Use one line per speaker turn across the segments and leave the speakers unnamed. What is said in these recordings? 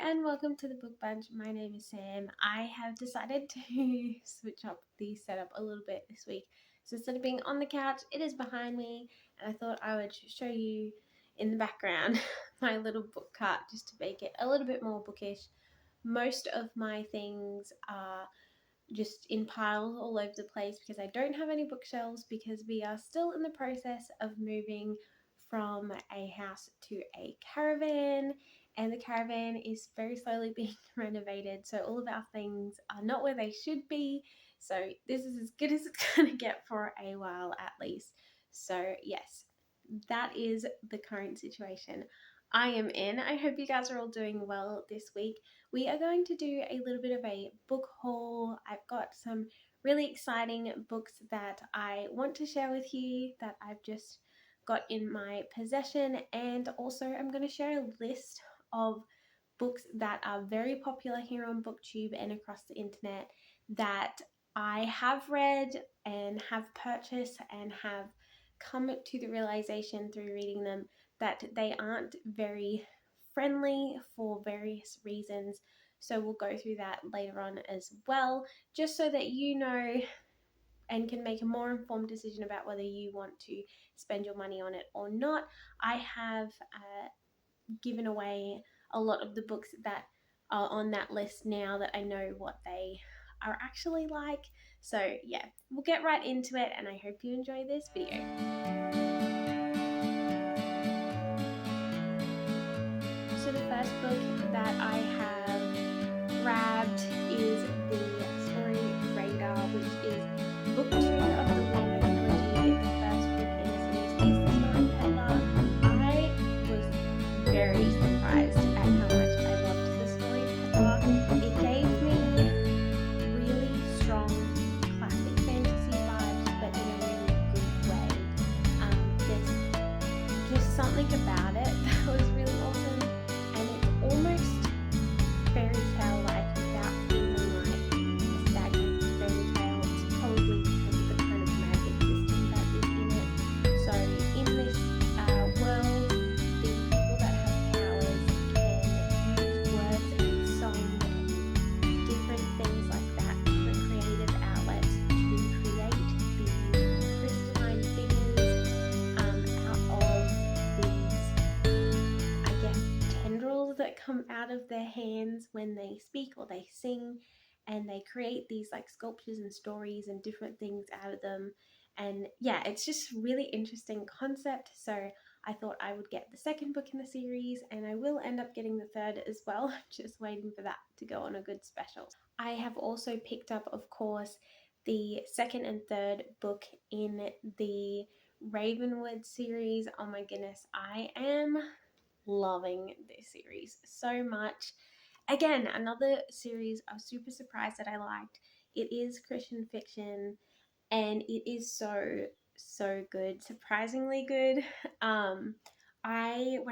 and welcome to the Book Bunch. My name is Sam. I have decided to switch up the setup a little bit this week. So instead of being on the couch, it is behind me, and I thought I would show you in the background my little book cart just to make it a little bit more bookish. Most of my things are just in piles all over the place because I don't have any bookshelves because we are still in the process of moving from a house to a caravan, and the caravan is very slowly being renovated, so all of our things are not where they should be. So this is as good as it's going to get for a while at least. So yes, that is the current situation I am in. I hope you guys are all doing well this week. We are going to do a little bit of a book haul. I've got some really exciting books that I want to share with you that I've just got in my possession, and also I'm going to share a list of books that are very popular here on Booktube and across the internet that I have read and have purchased and have come to the realization through reading them that they aren't very friendly for various reasons. So we'll go through that later on as well, just so that you know and can make a more informed decision about whether you want to spend your money on it or not. I have given away a lot of the books that are on that list now that I know what they are actually like. So yeah, we'll get right into it, and I hope you enjoy this video. So the first book that I have grabbed is the story Radar, which is book 2 of the Lego trilogy. The first book in the series is The Story Peddler. I was very surprised at how much I loved The Story Peddler. It gave me really strong classic fantasy vibes, but in a really good way. There's just something about it that was really awesome, and it's almost fairy tale like without feeling like a stagnant fairy tale. It's probably because of the kind of magic system that is in it. So in this world, the people that have powers can use words and song and different things like that, different creative outlets to create these crystalline figures out of these, I guess, tendrils that come out of their hands when they speak or they sing, and they create these like sculptures and stories and different things out of them. And yeah, it's just really interesting concept. So I thought I would get the second book in the series, and I will end up getting the third as well. Just waiting for that to go on a good special. I have also picked up, of course, the second and third book in the Ravenwood series. Oh my goodness, I am loving this series so much. Again, another series I was super surprised that I liked. It is Christian fiction, and it is so good, surprisingly good. When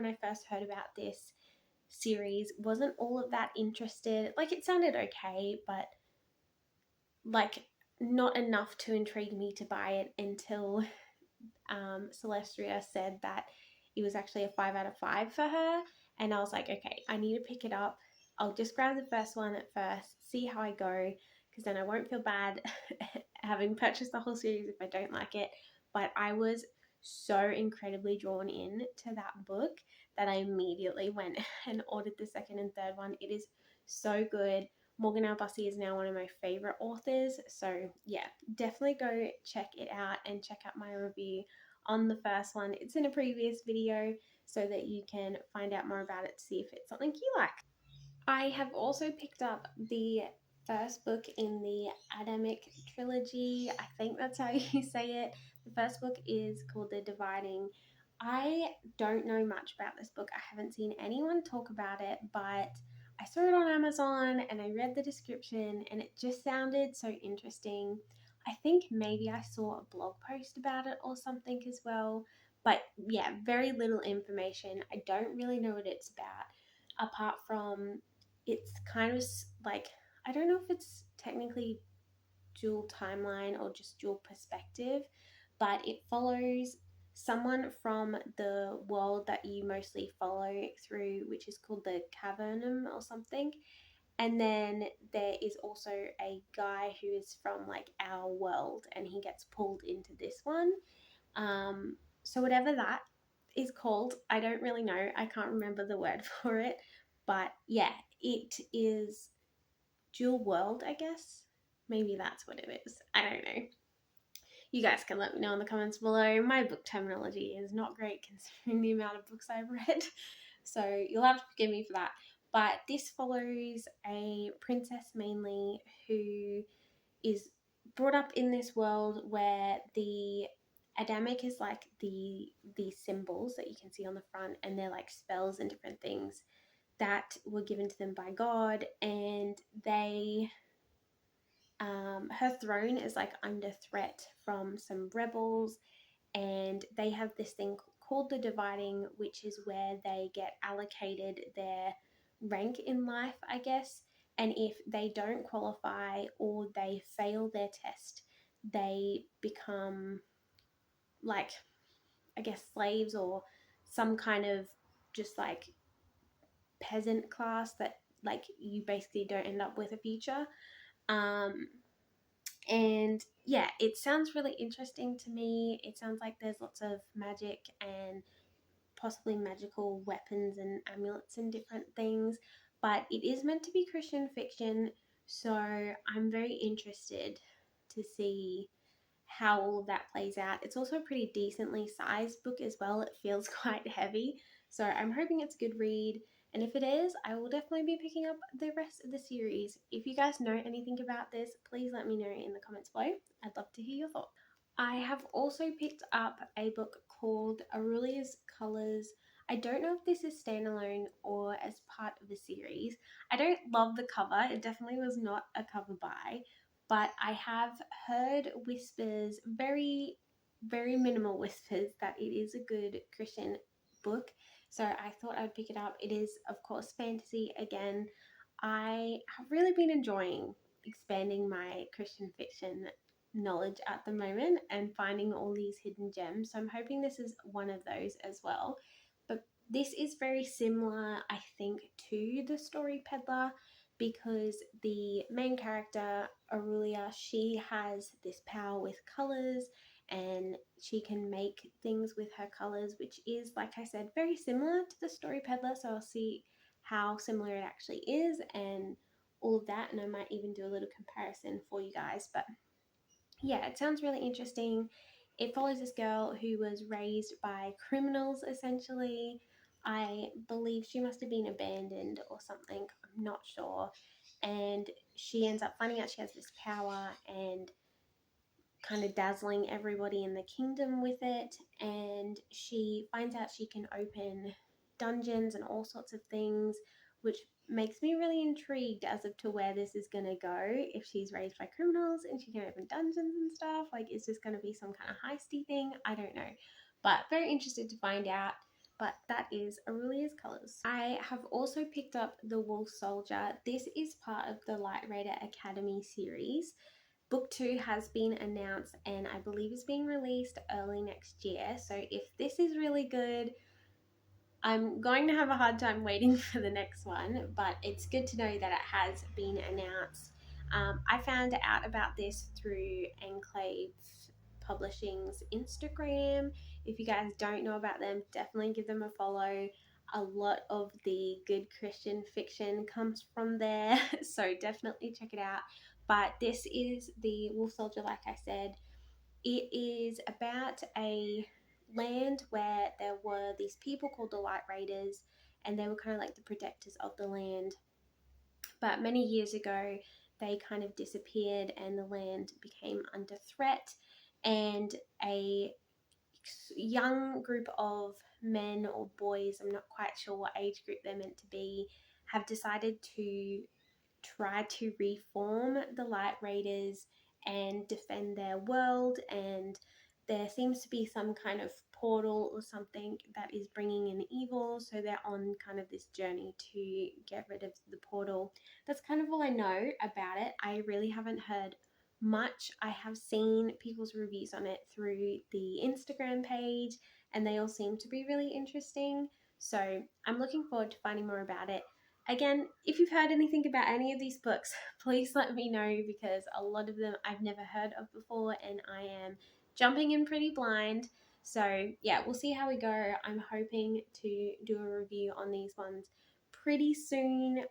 I first heard about this series, wasn't all of that interested. Like, it sounded okay, but like not enough to intrigue me to buy it until Celestria said that it was actually a 5 out of 5 for her, and I was like, okay, I need to pick it up. I'll just grab the first one at first, see how I go, because then I won't feel bad having purchased the whole series if I don't like it. But I was so incredibly drawn in to that book that I immediately went and ordered the second and third one. It is so good. Morgan L. Bussey is now one of my favorite authors, so yeah, definitely go check it out and check out my review on the first one. It's in a previous video so that you can find out more about it to see if it's something you like. I have also picked up the first book in the Adamic trilogy. I think that's how you say it. The first book is called The Dividing. I don't know much about this book. I haven't seen anyone talk about it, but I saw it on Amazon and I read the description and it just sounded so interesting. I think maybe I saw a blog post about it or something as well. But yeah, very little information. I don't really know what it's about, apart from it's kind of like, I don't know if it's technically dual timeline or just dual perspective, but it follows someone from the world that you mostly follow through, which is called the Cavernum or something. And then there is also a guy who is from like our world, and he gets pulled into this one. So whatever that is called, I don't really know. I can't remember the word for it, but yeah, it is dual world, I guess. Maybe that's what it is. I don't know. You guys can let me know in the comments below. My book terminology is not great considering the amount of books I've read, so you'll have to forgive me for that. But this follows a princess mainly who is brought up in this world where the Adamic is like these symbols that you can see on the front, and they're like spells and different things that were given to them by God, and they her throne is like under threat from some rebels, and they have this thing called the dividing, which is where they get allocated their rank in life, I guess. And if they don't qualify or they fail their test, they become like, I guess, slaves or some kind of just like peasant class that like you basically don't end up with a future. Um, And yeah, it sounds really interesting to me. It sounds like there's lots of magic and possibly magical weapons and amulets and different things, but it is meant to be Christian fiction, so I'm very interested to see how all of that plays out. It's also a pretty decently sized book as well. It feels quite heavy, so I'm hoping it's a good read. And if it is, I will definitely be picking up the rest of the series. If you guys know anything about this, please let me know in the comments below. I'd love to hear your thoughts. I have also picked up a book called Aurelia's Colours. I don't know if this is standalone or as part of a series. I don't love the cover. It definitely was not a cover buy, but I have heard whispers, very, very minimal whispers, that it is a good Christian book. So I thought I'd pick it up. It is, of course, fantasy again. I have really been enjoying expanding my Christian fiction knowledge at the moment and finding all these hidden gems. So I'm hoping this is one of those as well. But this is very similar, I think, to The Story Peddler, because the main character, Aurelia, she has this power with colors, and she can make things with her colors, which is, like I said, very similar to The Story Peddler. So I'll see how similar it actually is and all of that, and I might even do a little comparison for you guys. But yeah, it sounds really interesting. It follows this girl who was raised by criminals essentially. I believe she must have been abandoned or something, I'm not sure. And she ends up finding out she has this power and kind of dazzling everybody in the kingdom with it. And she finds out she can open dungeons and all sorts of things, which makes me really intrigued as of to where this is going to go. If she's raised by criminals and she can open dungeons and stuff, like, is this going to be some kind of heisty thing? I don't know, but very interested to find out. But that is Aurelia's Colours. I have also picked up The Wolf Soldier. This is part of the Light Raider Academy series. Book 2 has been announced and I believe is being released early next year. So if this is really good, I'm going to have a hard time waiting for the next one, but it's good to know that it has been announced. I found out about this through Enclave Publishing's Instagram. If you guys don't know about them, definitely give them a follow. A lot of the good Christian fiction comes from there, so definitely check it out. But this is The Wolf Soldier, like I said. It is about a land where there were these people called the Light Raiders, and they were kind of like the protectors of the land. But many years ago, they kind of disappeared and the land became under threat, and a young group of men or boys, I'm not quite sure what age group they're meant to be, have decided to try to reform the Light Raiders and defend their world. And there seems to be some kind of portal or something that is bringing in evil, so they're on kind of this journey to get rid of the portal. That's kind of all I know about it. I really haven't heard much. I have seen people's reviews on it through the Instagram page, and they all seem to be really interesting. So I'm looking forward to finding more about it. Again, if you've heard anything about any of these books, please let me know, because a lot of them I've never heard of before and I am jumping in pretty blind. So yeah, we'll see how we go. I'm hoping to do a review on these ones pretty soon.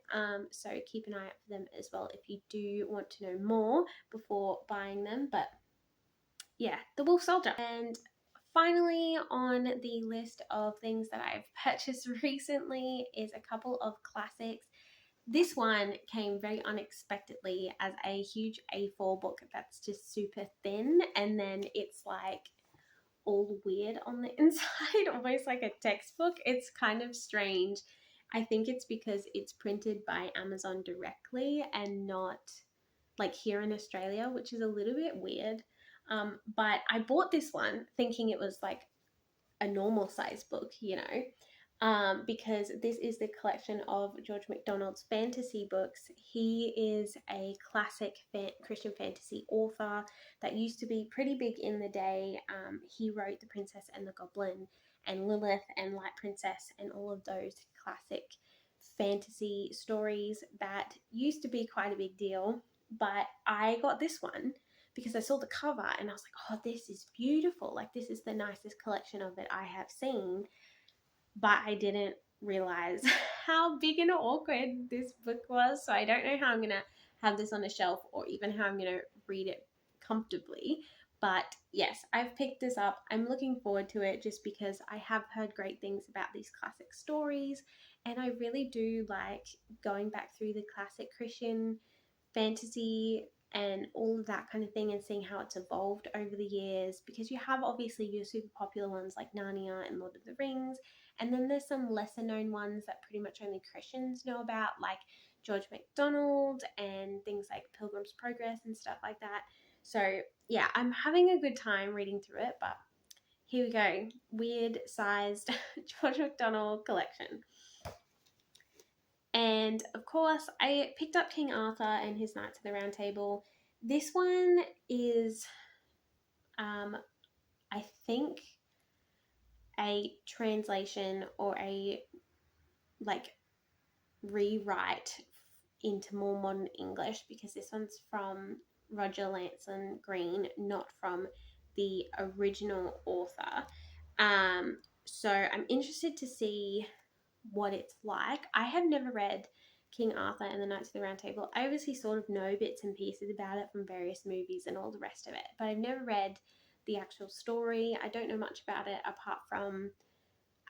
So keep an eye out for them as well if you do want to know more before buying them. But yeah, The Wolf Soldier. And finally, on the list of things that I've purchased recently is a couple of classics. This one came very unexpectedly as a huge A4 book that's just super thin, and then it's like all weird on the inside, almost like a textbook. It's kind of strange. I think it's because it's printed by Amazon directly and not like here in Australia, which is a little bit weird. But I bought this one thinking it was like a normal size book, because this is the collection of George MacDonald's fantasy books. He is a classic Christian fantasy author that used to be pretty big in the day. He wrote The Princess and the Goblin and Lilith and Light Princess and all of those classic fantasy stories that used to be quite a big deal. But I got this one because I saw the cover and I was like, oh, this is beautiful. Like, this is the nicest collection of it I have seen. But I didn't realize how big and awkward this book was. So I don't know how I'm going to have this on a shelf or even how I'm going to read it comfortably. But yes, I've picked this up. I'm looking forward to it just because I have heard great things about these classic stories. And I really do like going back through the classic Christian fantasy and all of that kind of thing and seeing how it's evolved over the years, because you have obviously your super popular ones like Narnia and Lord of the Rings, and then there's some lesser known ones that pretty much only Christians know about, like George MacDonald and things like Pilgrim's Progress and stuff like that. So yeah, I'm having a good time reading through it. But here we go, weird sized George MacDonald collection. And of course, I picked up King Arthur and his Knights of the Round Table. This one is, I think, a translation or a like rewrite into more modern English, because this one's from Roger Lanson Green, not from the original author. So I'm interested to see what it's like. I have never read King Arthur and the Knights of the Round Table. I obviously sort of know bits and pieces about it from various movies and all the rest of it, but I've never read the actual story. I don't know much about it apart from,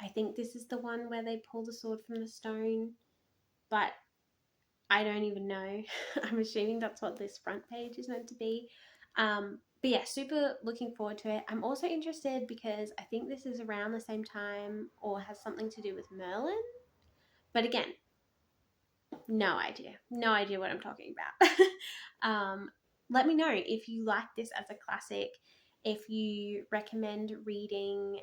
I think this is the one where they pull the sword from the stone, but I don't even know. I'm assuming that's what this front page is meant to be. But yeah, super looking forward to it. I'm also interested because I think this is around the same time or has something to do with Merlin. But again, no idea what I'm talking about. Let me know if you like this as a classic, if you recommend reading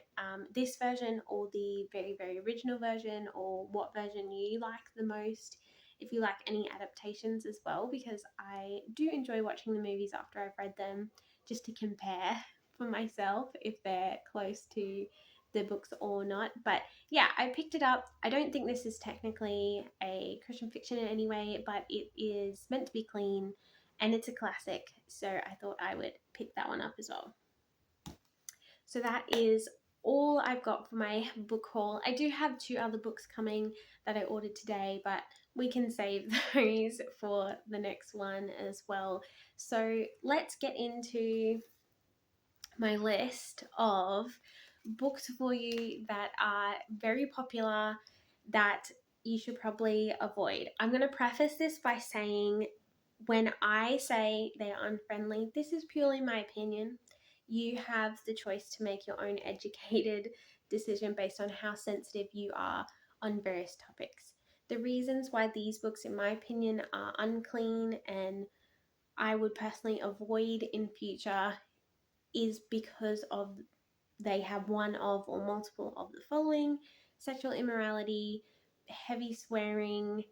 this version or the very, very original version, or what version you like the most, if you like any adaptations as well, because I do enjoy watching the movies after I've read them just to compare for myself if they're close to the books or not. But yeah, I picked it up. I don't think this is technically a Christian fiction in any way, but it is meant to be clean and it's a classic, so I thought I would pick that one up as well. So that is all I've got for my book haul. I do have 2 other books coming that I ordered today, but we can save those for the next one as well. So let's get into my list of books for you that are very popular that you should probably avoid. I'm going to preface this by saying, when I say they are unfriendly, this is purely my opinion. You have the choice to make your own educated decision based on how sensitive you are on various topics. The reasons why these books, in my opinion, are unclean and I would personally avoid in future is because of they have one of or multiple of the following: sexual immorality, heavy swearing,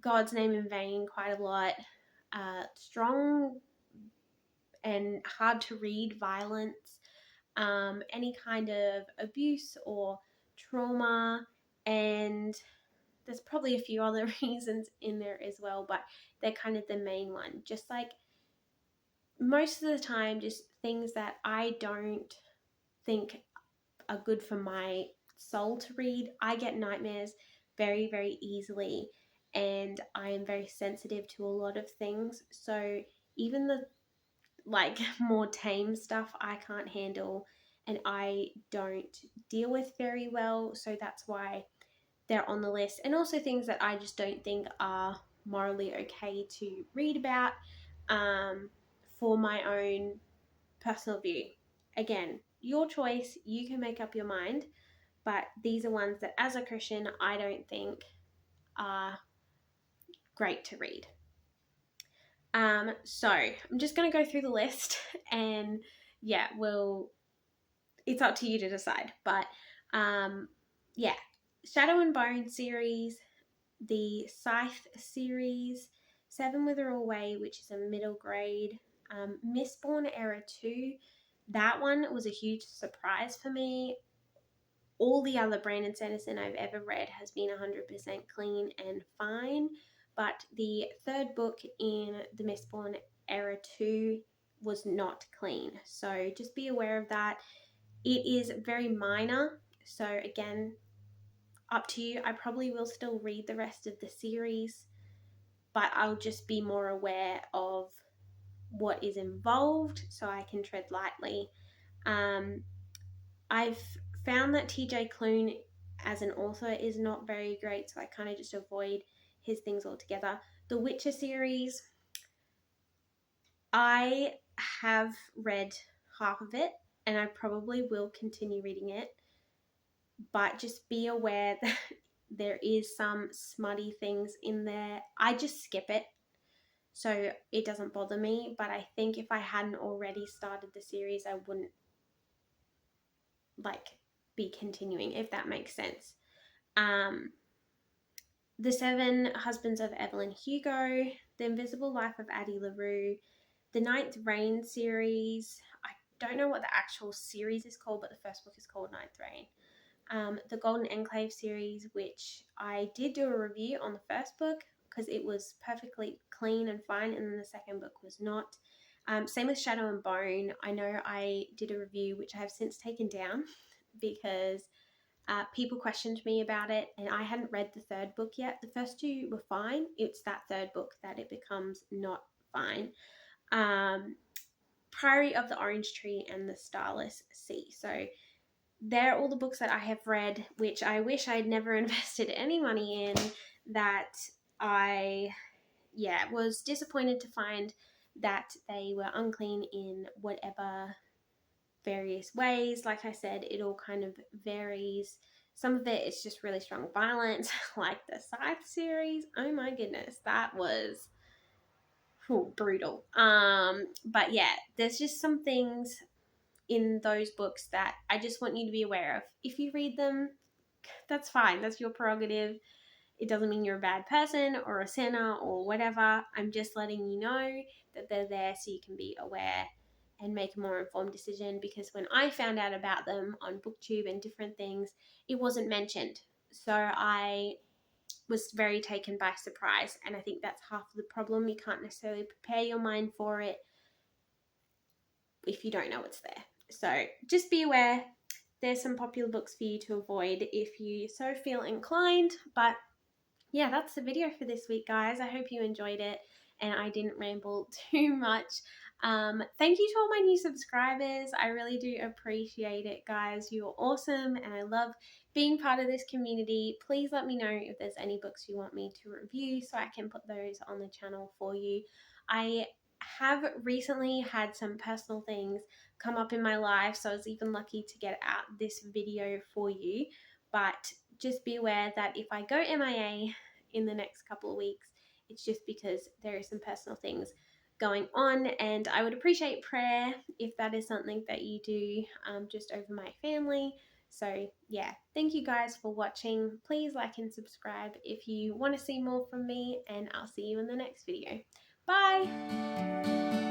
God's name in vain quite a lot, strong and hard to read violence, any kind of abuse or trauma, and there's probably a few other reasons in there as well, but they're kind of the main one. Just like most of the time, just things that I don't think are good for my soul to read. I get nightmares very, very easily, and I am very sensitive to a lot of things. So even the like more tame stuff I can't handle and I don't deal with very well. So that's why they're on the list. And also things that I just don't think are morally okay to read about, for my own personal view. Again, your choice, you can make up your mind, but these are ones that as a Christian I don't think are great to read. So I'm just going to go through the list and yeah, it's up to you to decide. But yeah, Shadow and Bone series, the Scythe series, Seven Wither Away, which is a middle grade, Mistborn Era 2, that one was a huge surprise for me. All the other Brandon Sanderson I've ever read has been 100% clean and fine, but the third book in the Mistborn Era 2 was not clean. So just be aware of that. It is very minor, so again, up to you. I probably will still read the rest of the series, but I'll just be more aware of what is involved so I can tread lightly. I've found that TJ Klune as an author is not very great, so I kind of just avoid his things altogether. The Witcher series, I have read half of it and I probably will continue reading it, but just be aware that there is some smutty things in there. I just skip it, so it doesn't bother me, but I think if I hadn't already started the series, I wouldn't be continuing, if that makes sense. The Seven Husbands of Evelyn Hugo, The Invisible Life of Addie LaRue, the Ninth Reign series. I don't know what the actual series is called, but the first book is called Ninth Reign. The Golden Enclave series, which I did do a review on the first book because it was perfectly clean and fine, and then the second book was not. Same with Shadow and Bone. I know I did a review which I have since taken down because people questioned me about it, and I hadn't read the third book yet. The first two were fine. It's that third book that it becomes not fine. Priory of the Orange Tree and the Starless Sea. So they're all the books that I have read, which I wish I'd never invested any money in, that I, was disappointed to find that they were unclean in whatever various ways. Like I said, it all kind of varies. Some of it is just really strong violence, like the Scythe series. Oh my goodness, that was brutal. But yeah, there's just some things in those books that I just want you to be aware of. If you read them, that's fine. That's your prerogative. It doesn't mean you're a bad person or a sinner or whatever. I'm just letting you know that they're there so you can be aware and make a more informed decision, because when I found out about them on Booktube and different things, it wasn't mentioned. So I was very taken by surprise, and I think that's half of the problem. You can't necessarily prepare your mind for it if you don't know it's there. So just be aware. There's some popular books for you to avoid if you so feel inclined. But yeah, that's the video for this week, guys. I hope you enjoyed it and I didn't ramble too much. Thank you to all my new subscribers. I really do appreciate it, guys. You're awesome and I love being part of this community. Please let me know if there's any books you want me to review so I can put those on the channel for you. I have recently had some personal things come up in my life, so I was even lucky to get out this video for you. But just be aware that if I go MIA in the next couple of weeks, it's just because there are some personal things going on, and I would appreciate prayer if that is something that you do, just over my family. So yeah, thank you guys for watching. Please like and subscribe if you want to see more from me, and I'll see you in the next video. Bye!